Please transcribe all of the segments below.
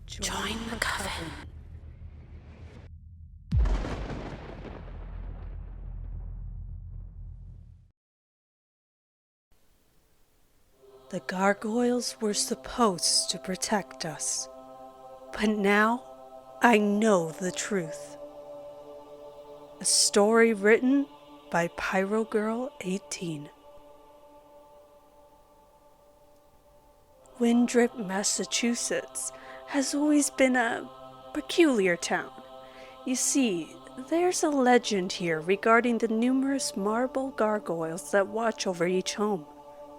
Join the Coven. The Gargoyles were supposed to protect us, but now I know the truth. A story written by PyroGirl18. Windrip, Massachusetts has always been a peculiar town. You see, there's a legend here regarding the numerous marble gargoyles that watch over each home,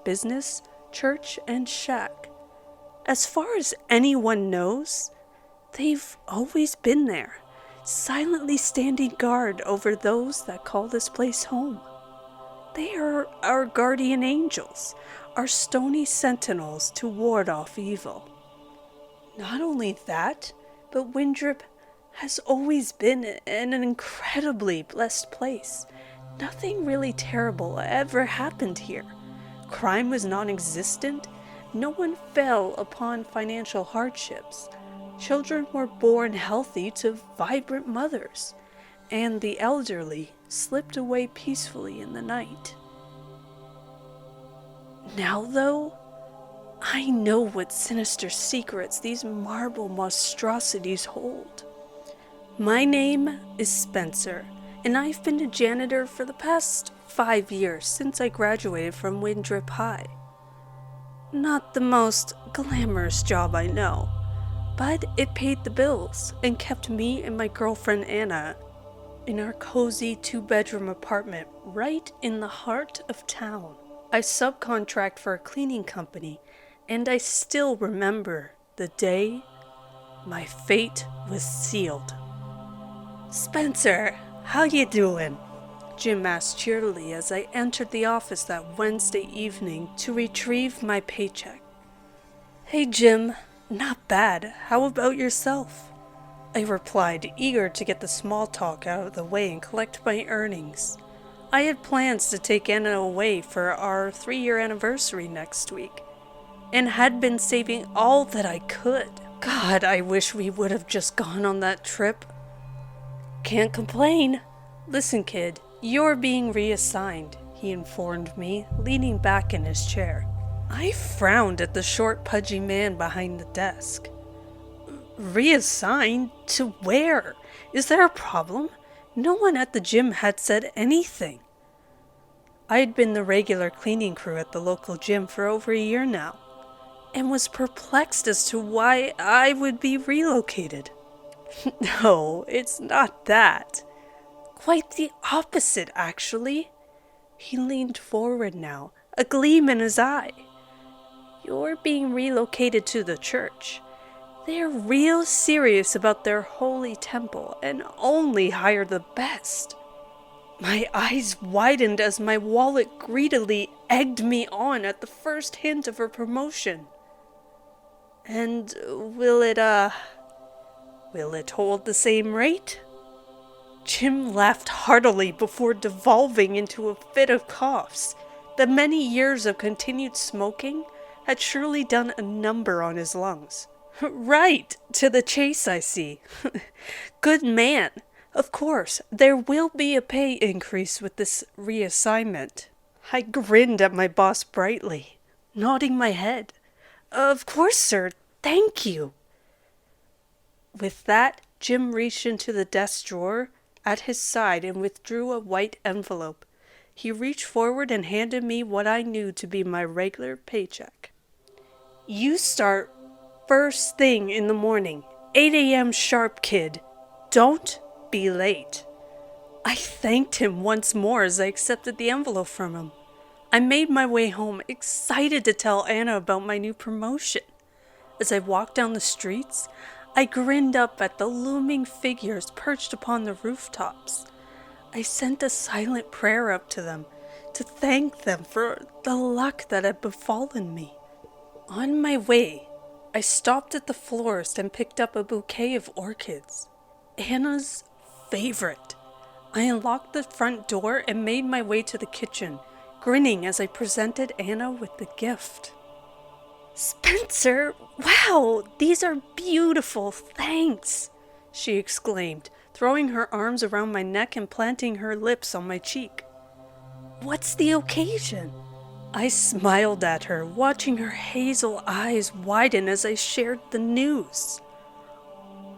business, church, and shack. As far as anyone knows, they've always been there, silently standing guard over those that call this place home. They are our guardian angels, our stony sentinels to ward off evil. Not only that, but Windrip has always been an incredibly blessed place. Nothing really terrible ever happened here. Crime was non-existent. No one fell upon financial hardships. Children were born healthy to vibrant mothers, and the elderly slipped away peacefully in the night. Now, though, I know what sinister secrets these marble monstrosities hold. My name is Spencer, and I've been a janitor for the past 5 years since I graduated from Windrip High. Not the most glamorous job I know, but it paid the bills and kept me and my girlfriend Anna in our cozy 2-bedroom apartment right in the heart of town. I subcontract for a cleaning company, and I still remember the day my fate was sealed. "Spencer, how you doing?" Jim asked cheerily as I entered the office that Wednesday evening to retrieve my paycheck. "Hey Jim, not bad. How about yourself?" I replied, eager to get the small talk out of the way and collect my earnings. I had plans to take Anna away for our 3-year anniversary next week, and had been saving all that I could. God, I wish we would have just gone on that trip. "Can't complain. Listen, kid, you're being reassigned," he informed me, leaning back in his chair. I frowned at the short, pudgy man behind the desk. "Reassigned? To where? Is there a problem? No one at the gym had said anything." I had been the regular cleaning crew at the local gym for over a year now, and was perplexed as to why I would be relocated. "No, it's not that. Quite the opposite, actually." He leaned forward now, a gleam in his eye. "You're being relocated to the church. They're real serious about their holy temple and only hire the best." My eyes widened as my wallet greedily egged me on at the first hint of a promotion. "And will it hold the same rate?" Jim laughed heartily before devolving into a fit of coughs. The many years of continued smoking had surely done a number on his lungs. "Right, to the chase, I see." "Good man. Of course, there will be a pay increase with this reassignment." I grinned at my boss brightly, nodding my head. "Of course, sir. Thank you." With that, Jim reached into the desk drawer at his side and withdrew a white envelope. He reached forward and handed me what I knew to be my regular paycheck. "You start first thing in the morning, 8 a.m. sharp, kid. Don't be late." I thanked him once more as I accepted the envelope from him. I made my way home, excited to tell Anna about my new promotion. As I walked down the streets, I grinned up at the looming figures perched upon the rooftops. I sent a silent prayer up to them, to thank them for the luck that had befallen me. On my way, I stopped at the florist and picked up a bouquet of orchids. Anna's favorite. I unlocked the front door and made my way to the kitchen, grinning as I presented Anna with the gift. "Spencer, "Wow, these are beautiful, thanks," she exclaimed, throwing her arms around my neck and planting her lips on my cheek. "What's the occasion?" I smiled at her, watching her hazel eyes widen as I shared the news.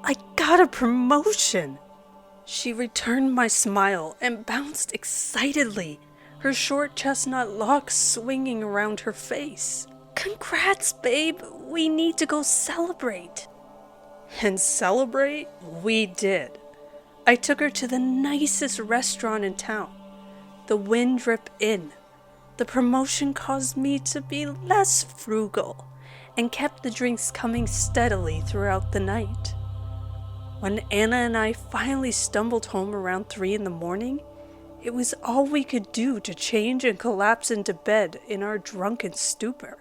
"I got a promotion!" She returned my smile and bounced excitedly, her short chestnut locks swinging around her face. "Congrats, babe! We need to go celebrate." And celebrate we did. I took her to the nicest restaurant in town, the Windrip Inn. The promotion caused me to be less frugal and kept the drinks coming steadily throughout the night. When Anna and I finally stumbled home around 3 in the morning, it was all we could do to change and collapse into bed in our drunken stupor.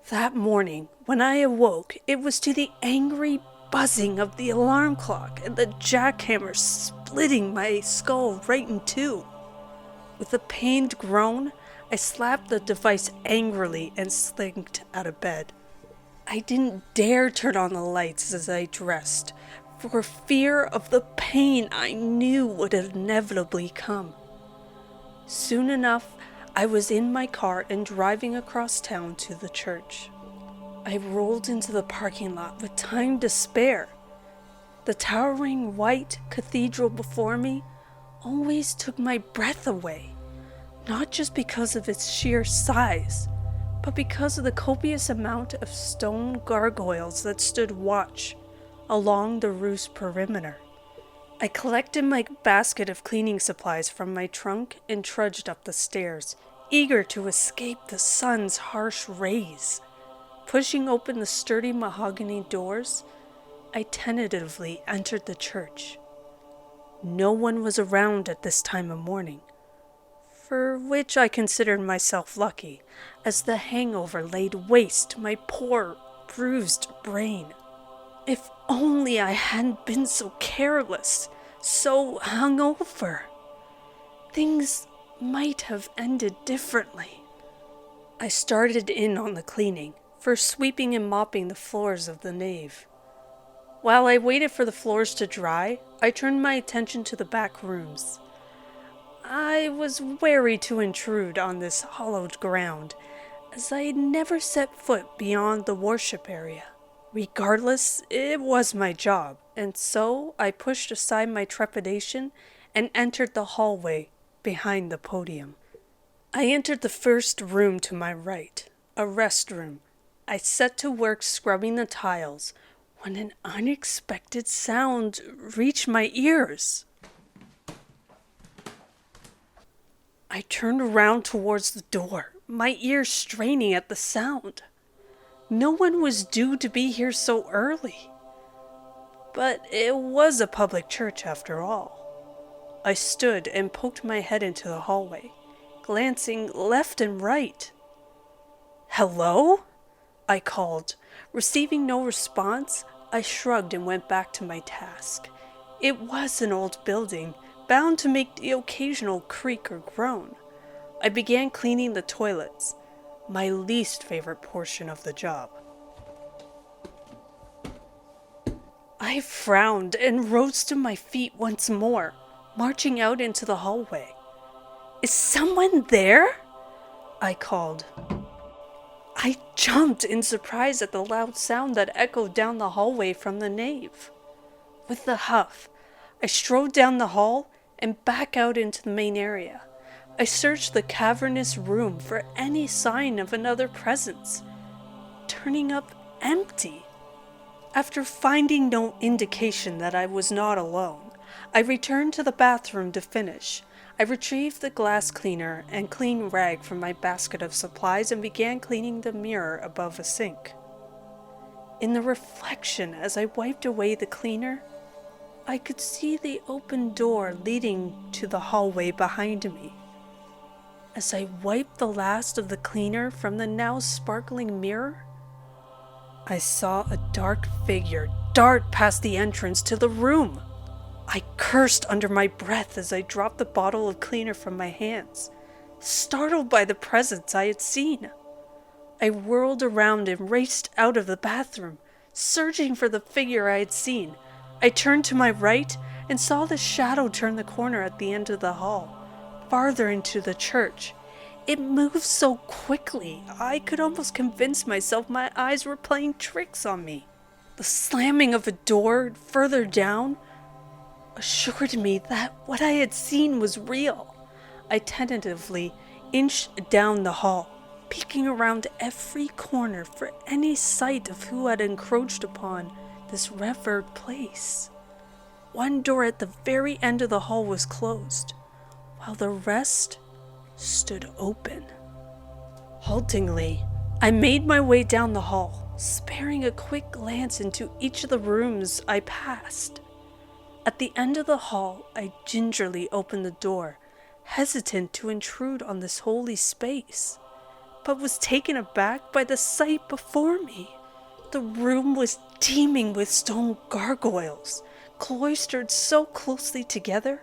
That morning, when I awoke, it was to the angry buzzing of the alarm clock and the jackhammer splitting my skull right in two. With a pained groan, I slapped the device angrily and slinked out of bed. I didn't dare turn on the lights as I dressed, for fear of the pain I knew would inevitably come. Soon enough, I was in my car and driving across town to the church. I rolled into the parking lot with time to spare. The towering white cathedral before me always took my breath away, not just because of its sheer size, but because of the copious amount of stone gargoyles that stood watch along the roof's perimeter. I collected my basket of cleaning supplies from my trunk and trudged up the stairs, eager to escape the sun's harsh rays. Pushing open the sturdy mahogany doors, I tentatively entered the church. No one was around at this time of morning, for which I considered myself lucky, as the hangover laid waste to my poor, bruised brain. If only I hadn't been so careless, so hungover. Things might have ended differently. I started in on the cleaning, first sweeping and mopping the floors of the nave. While I waited for the floors to dry, I turned my attention to the back rooms. I was wary to intrude on this hallowed ground, as I had never set foot beyond the worship area. Regardless, it was my job, and so I pushed aside my trepidation and entered the hallway behind the podium. I entered the first room to my right, a restroom. I set to work scrubbing the tiles when an unexpected sound reached my ears. I turned around towards the door, my ears straining at the sound. No one was due to be here so early. But it was a public church after all. I stood and poked my head into the hallway, glancing left and right. "Hello?" I called. Receiving no response, I shrugged and went back to my task. It was an old building, bound to make the occasional creak or groan. I began cleaning the toilets, my least favorite portion of the job. I frowned and rose to my feet once more, marching out into the hallway. "Is someone there?" I called. I jumped in surprise at the loud sound that echoed down the hallway from the nave. With a huff, I strode down the hall and back out into the main area. I searched the cavernous room for any sign of another presence, turning up empty. After finding no indication that I was not alone, I returned to the bathroom to finish. I retrieved the glass cleaner and clean rag from my basket of supplies and began cleaning the mirror above a sink. In the reflection as I wiped away the cleaner, I could see the open door leading to the hallway behind me. As I wiped the last of the cleaner from the now sparkling mirror, I saw a dark figure dart past the entrance to the room. I cursed under my breath as I dropped the bottle of cleaner from my hands, startled by the presence I had seen. I whirled around and raced out of the bathroom, searching for the figure I had seen. I turned to my right and saw the shadow turn the corner at the end of the hall, farther into the church. It moved so quickly, I could almost convince myself my eyes were playing tricks on me. The slamming of a door further down assured me that what I had seen was real. I tentatively inched down the hall, peeking around every corner for any sight of who had encroached upon this revered place. One door at the very end of the hall was closed, while the rest stood open. Haltingly, I made my way down the hall, sparing a quick glance into each of the rooms I passed. At the end of the hall, I gingerly opened the door, hesitant to intrude on this holy space, but was taken aback by the sight before me. The room was teeming with stone gargoyles, cloistered so closely together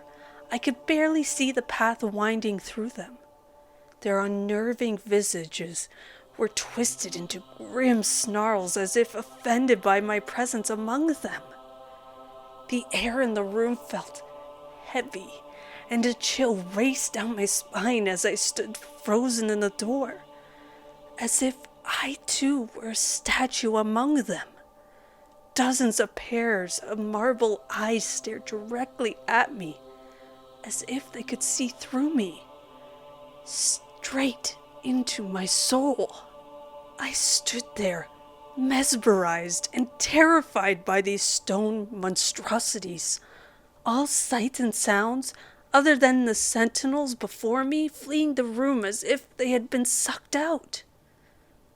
I could barely see the path winding through them. Their unnerving visages were twisted into grim snarls as if offended by my presence among them. The air in the room felt heavy, and a chill raced down my spine as I stood frozen in the door, as if I too were a statue among them. Dozens of pairs of marble eyes stared directly at me, as if they could see through me, straight into my soul. I stood there, mesmerized and terrified by these stone monstrosities, all sights and sounds other than the sentinels before me fleeing the room as if they had been sucked out.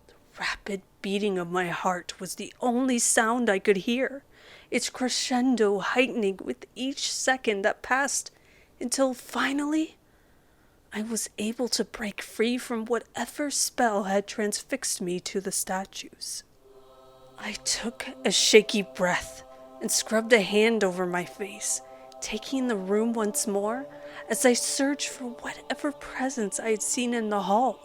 The rapid beating of my heart was the only sound I could hear, its crescendo heightening with each second that passed until finally I was able to break free from whatever spell had transfixed me to the statues. I took a shaky breath and scrubbed a hand over my face, taking the room once more as I searched for whatever presence I had seen in the hall.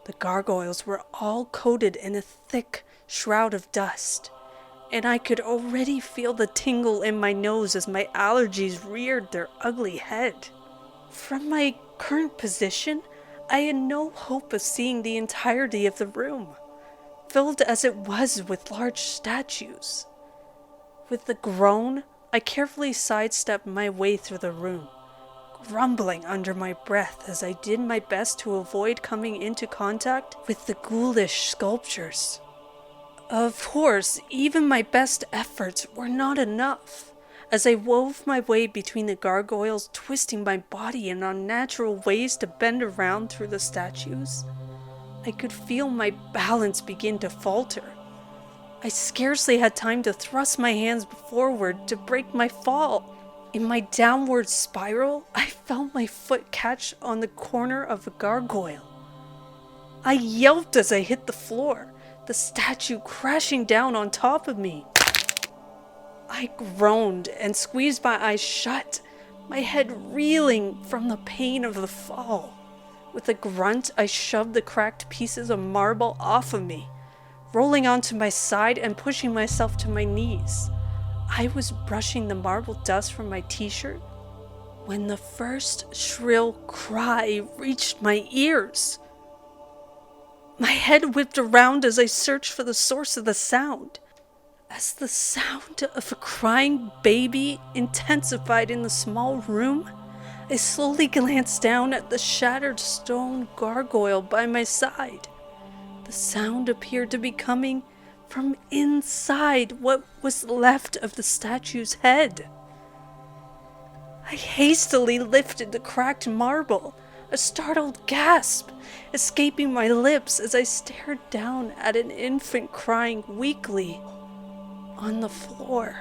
The gargoyles were all coated in a thick shroud of dust, and I could already feel the tingle in my nose as my allergies reared their ugly head. From my current position, I had no hope of seeing the entirety of the room, filled as it was with large statues. With a groan, I carefully sidestepped my way through the room, grumbling under my breath as I did my best to avoid coming into contact with the ghoulish sculptures. Of course, even my best efforts were not enough. As I wove my way between the gargoyles, twisting my body in unnatural ways to bend around through the statues, I could feel my balance begin to falter. I scarcely had time to thrust my hands forward to break my fall. In my downward spiral, I felt my foot catch on the corner of a gargoyle. I yelped as I hit the floor, the statue crashing down on top of me. I groaned and squeezed my eyes shut, my head reeling from the pain of the fall. With a grunt, I shoved the cracked pieces of marble off of me, rolling onto my side and pushing myself to my knees. I was brushing the marble dust from my t-shirt when the first shrill cry reached my ears. My head whipped around as I searched for the source of the sound. As the sound of a crying baby intensified in the small room, I slowly glanced down at the shattered stone gargoyle by my side. The sound appeared to be coming from inside what was left of the statue's head. I hastily lifted the cracked marble, a startled gasp escaping my lips as I stared down at an infant crying weakly on the floor.